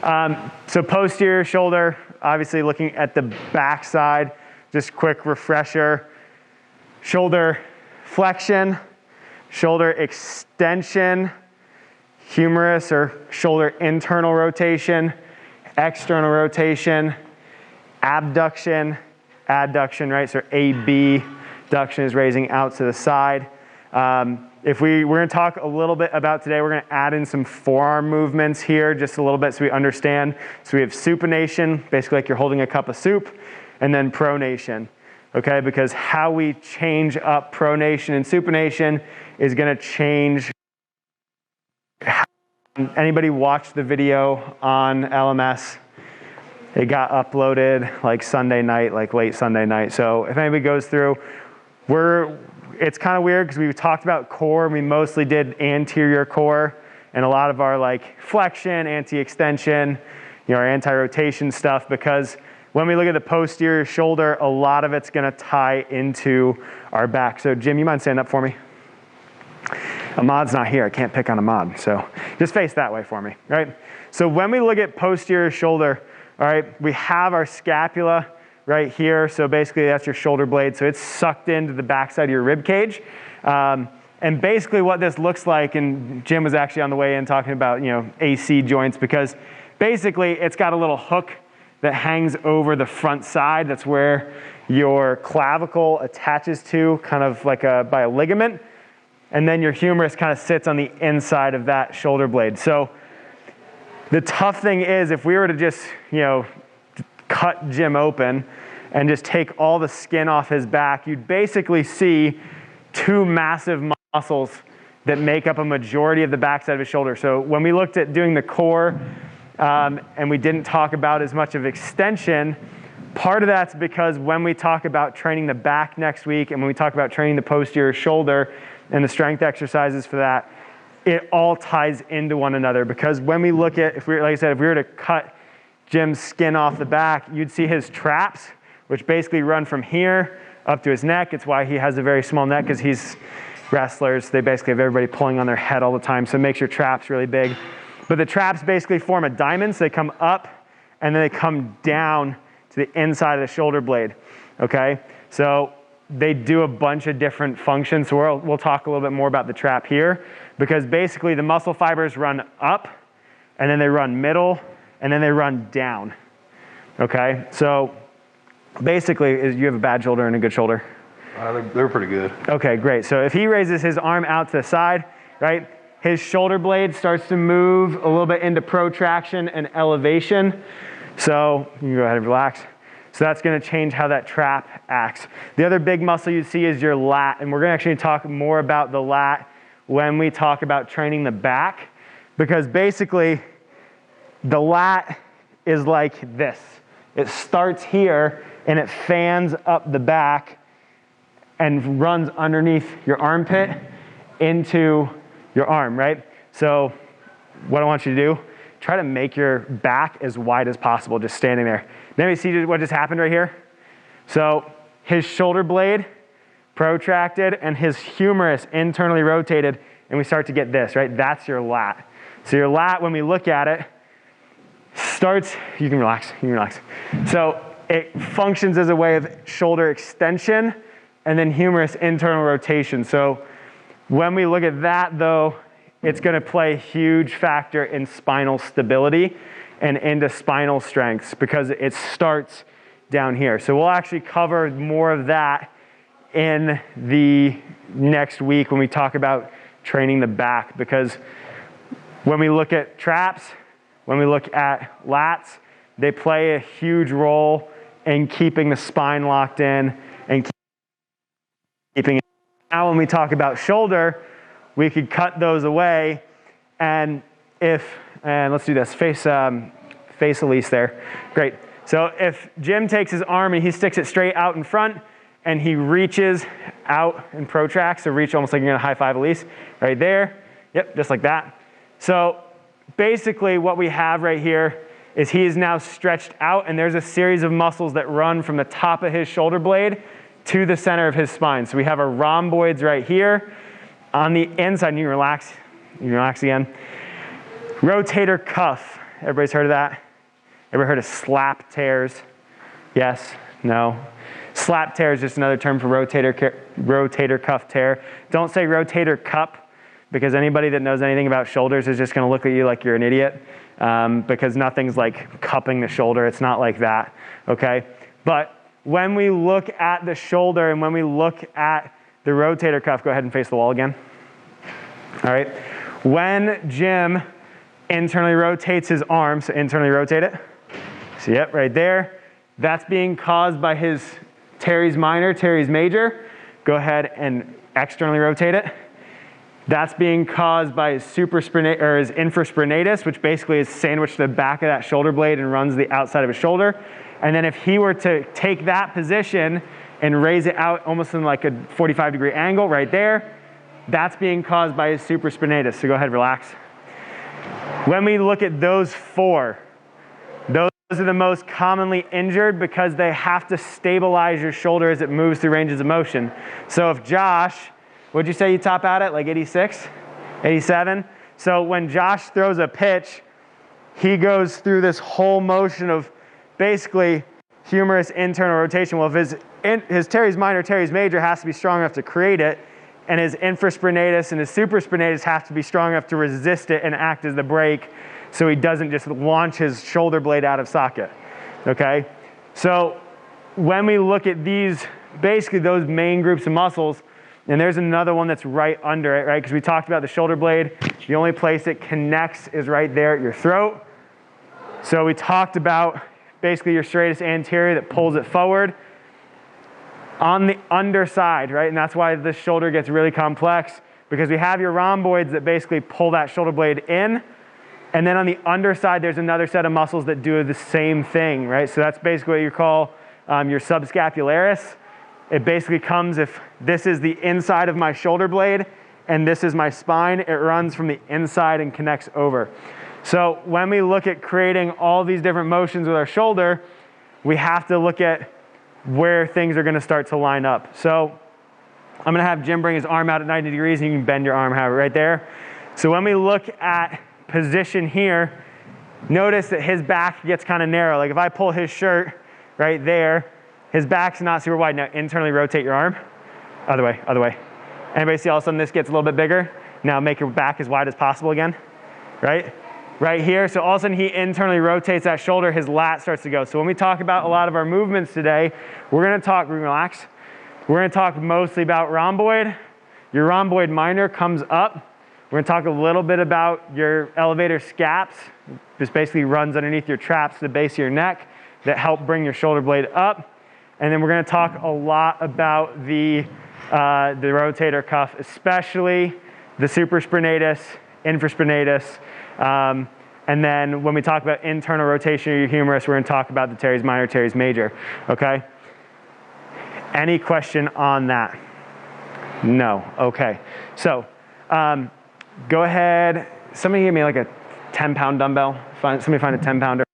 So posterior shoulder, obviously looking at the back side, just quick refresher. Shoulder flexion, shoulder extension, humerus or shoulder internal rotation, external rotation, abduction, adduction, right? So AB, abduction is raising out to the side. We're going to talk a little bit about today, we're going to add in some forearm movements here just a little bit so we understand. So we have supination, basically like you're holding a cup of soup, and then pronation, okay? Because how we change up pronation and supination is going to change. Anybody watch the video on LMS? It got uploaded like Sunday night, like late Sunday night. So if anybody goes through, it's kind of weird because we talked about core, and we mostly did anterior core, and a lot of our like flexion, anti-extension, our anti-rotation stuff, because when we look at the posterior shoulder, a lot of it's going to tie into our back. So Jim, you mind standing up for me? Ahmad's not here. I can't pick on Ahmad. So just face that way for me, right? So when we look at posterior shoulder, all right, we have our scapula right here. So basically that's your shoulder blade. So it's sucked into the backside of your rib cage. And basically what this looks like, and Jim was actually on the way in talking about, AC joints, because basically it's got a little hook that hangs over the front side. That's where your clavicle attaches to, kind of like by a ligament. And then your humerus kind of sits on the inside of that shoulder blade. So the tough thing is, if we were to just, cut Jim open and just take all the skin off his back, you'd basically see two massive muscles that make up a majority of the backside of his shoulder. So when we looked at doing the core, and we didn't talk about as much of extension, part of that's because when we talk about training the back next week, and when we talk about training the posterior shoulder and the strength exercises for that, it all ties into one another. Because when we look at, like I said, if we were to cut Jim's skin off the back, you'd see his traps, which basically run from here up to his neck. It's why he has a very small neck, because he's wrestlers. They basically have everybody pulling on their head all the time, so it makes your traps really big. But the traps basically form a diamond, so they come up and then they come down to the inside of the shoulder blade, okay? So they do a bunch of different functions. So we'll talk a little bit more about the trap here, because basically the muscle fibers run up, and then they run middle, and then they run down, okay? So basically, you have a bad shoulder and a good shoulder? They're pretty good. Okay, great. So if he raises his arm out to the side, right, his shoulder blade starts to move a little bit into protraction and elevation. So you can go ahead and relax. So that's going to change how that trap acts. The other big muscle you see is your lat, and we're going to actually talk more about the lat when we talk about training the back, because basically the lat is like this. It starts here and it fans up the back and runs underneath your armpit into your arm, right? So what I want you to do, try to make your back as wide as possible just standing there. Maybe see what just happened right here? So his shoulder blade protracted and his humerus internally rotated, and we start to get this, right? That's your lat. So your lat, when we look at it, starts, you can relax. So it functions as a way of shoulder extension and then humerus internal rotation. So when we look at that, though, it's going to play a huge factor in spinal stability and into spinal strengths, because it starts down here. So we'll actually cover more of that in the next week when we talk about training the back, because when we look at traps, when we look at lats, they play a huge role in keeping the spine locked in and keeping it. Now when we talk about shoulder, we could cut those away, and let's do this, face Elise there. Great. So if Jim takes his arm and he sticks it straight out in front, and he reaches out and protracts, so reach almost like you're going to high five Elise, right there. Yep, just like that. So basically what we have right here is he is now stretched out, and there's a series of muscles that run from the top of his shoulder blade to the center of his spine. So we have our rhomboids right here. On the inside, and you relax again. Rotator cuff Everybody's heard of that? Ever heard of slap tears? Yes? No? Slap tear is just another term for rotator cuff tear. Don't say rotator cup, because anybody that knows anything about shoulders is just going to look at you like you're an idiot, because nothing's like cupping the shoulder. It's not like that, okay? But when we look at the shoulder and when we look at the rotator cuff, go ahead and face the wall again. All right. When Jim internally rotates his arm, so internally rotate it. So yep, right there. That's being caused by his teres minor, teres major. Go ahead and externally rotate it. That's being caused by his his infraspinatus, which basically is sandwiched to the back of that shoulder blade and runs the outside of his shoulder. And then if he were to take that position and raise it out almost in like a 45-degree angle right there, that's being caused by his supraspinatus. So go ahead, relax. When we look at those four, those are the most commonly injured because they have to stabilize your shoulder as it moves through ranges of motion. So if Josh, what'd you say you top out at, like 86, 87? So when Josh throws a pitch, he goes through this whole motion of basically humerus internal rotation. Well, if his teres minor, teres major has to be strong enough to create it, and his infraspinatus and his supraspinatus have to be strong enough to resist it and act as the brake so he doesn't just launch his shoulder blade out of socket, okay? So when we look at these, basically those main groups of muscles, and there's another one that's right under it, right? Because we talked about the shoulder blade. The only place it connects is right there at your throat. So we talked about basically your serratus anterior that pulls it forward. On the underside, right? And that's why this shoulder gets really complex, because we have your rhomboids that basically pull that shoulder blade in. And then on the underside, there's another set of muscles that do the same thing, right? So that's basically what you call your subscapularis. It basically comes, if this is the inside of my shoulder blade and this is my spine, it runs from the inside and connects over. So when we look at creating all these different motions with our shoulder, we have to look at where things are going to start to line up. So I'm going to have Jim bring his arm out at 90 degrees, and you can bend your arm however right there. So when we look at position here, notice that his back gets kind of narrow. Like if I pull his shirt right there, his back's not super wide. Now internally rotate your arm. Other way, other way. Anybody see all of a sudden this gets a little bit bigger? Now make your back as wide as possible again, right? Right here, so all of a sudden he internally rotates that shoulder, his lat starts to go. So when we talk about a lot of our movements today, we're going to talk, relax, we're going to talk mostly about rhomboid. Your rhomboid minor comes up. We're going to talk a little bit about your elevator scaps. This basically runs underneath your traps to the base of your neck that help bring your shoulder blade up. And then we're going to talk a lot about the rotator cuff, especially the supraspinatus, infraspinatus. And then when we talk about internal rotation of your humerus, we're going to talk about the teres minor, teres major, okay? Any question on that? No, okay. So go ahead, somebody give me like a 10-pound dumbbell. Somebody find a 10-pounder.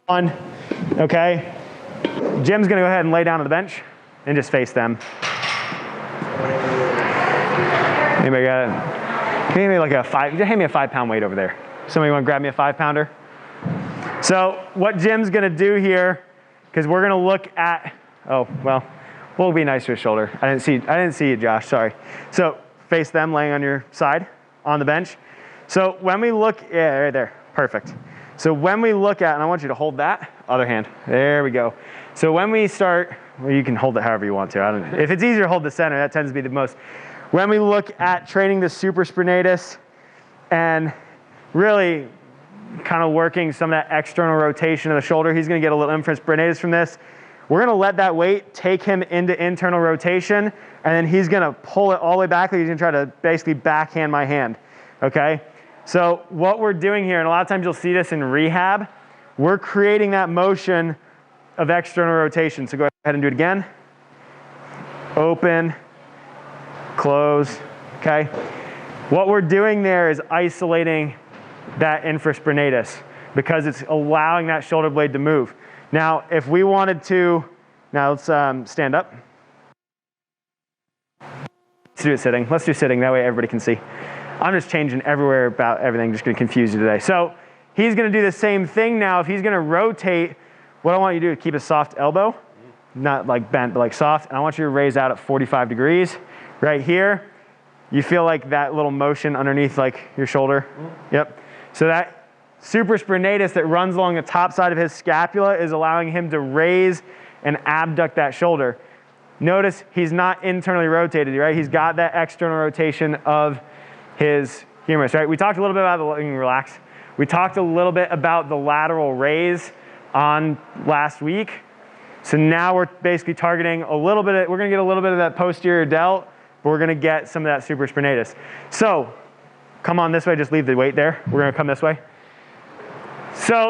One, okay? Jim's going to go ahead and lay down on the bench and just face them. Anybody got it? Hand me like hand me a 5-pound weight over there. Somebody want to grab me a 5-pounder? So what Jim's going to do here, because we're going to look at, oh, well, we'll be nice to his shoulder. I didn't see you, Josh, sorry. So face them laying on your side on the bench. So when we look, yeah, right there, perfect. So when we look at, and I want you to hold that, other hand, there we go. So when we start, well, you can hold it however you want to. If it's easier to hold the center, that tends to be the most. When we look at training the supraspinatus and really kind of working some of that external rotation of the shoulder, he's going to get a little infraspinatus from this. We're going to let that weight take him into internal rotation, and then he's going to pull it all the way back. He's going to try to basically backhand my hand, okay? So what we're doing here, and a lot of times you'll see this in rehab, we're creating that motion of external rotation. So go ahead and do it again. Open. Close, okay? What we're doing there is isolating that infraspinatus because it's allowing that shoulder blade to move. Now, if we wanted to, now let's stand up. Let's do it sitting. Let's do sitting, that way everybody can see. I'm just changing everywhere about everything, just gonna confuse you today. So he's gonna do the same thing now. If he's gonna rotate, what I want you to do is keep a soft elbow, not like bent, but like soft. And I want you to raise out at 45 degrees. Right here, you feel like that little motion underneath like your shoulder. Yep. So that supraspinatus that runs along the top side of his scapula is allowing him to raise and abduct that shoulder. Notice he's not internally rotated, right? He's got that external rotation of his humerus, right? We talked a little bit about relax. We talked a little bit about the lateral raise on last week. So now we're basically targeting a little bit, we're gonna get a little bit of that posterior delt, but we're gonna get some of that supraspinatus. So come on this way, just leave the weight there. We're gonna come this way. So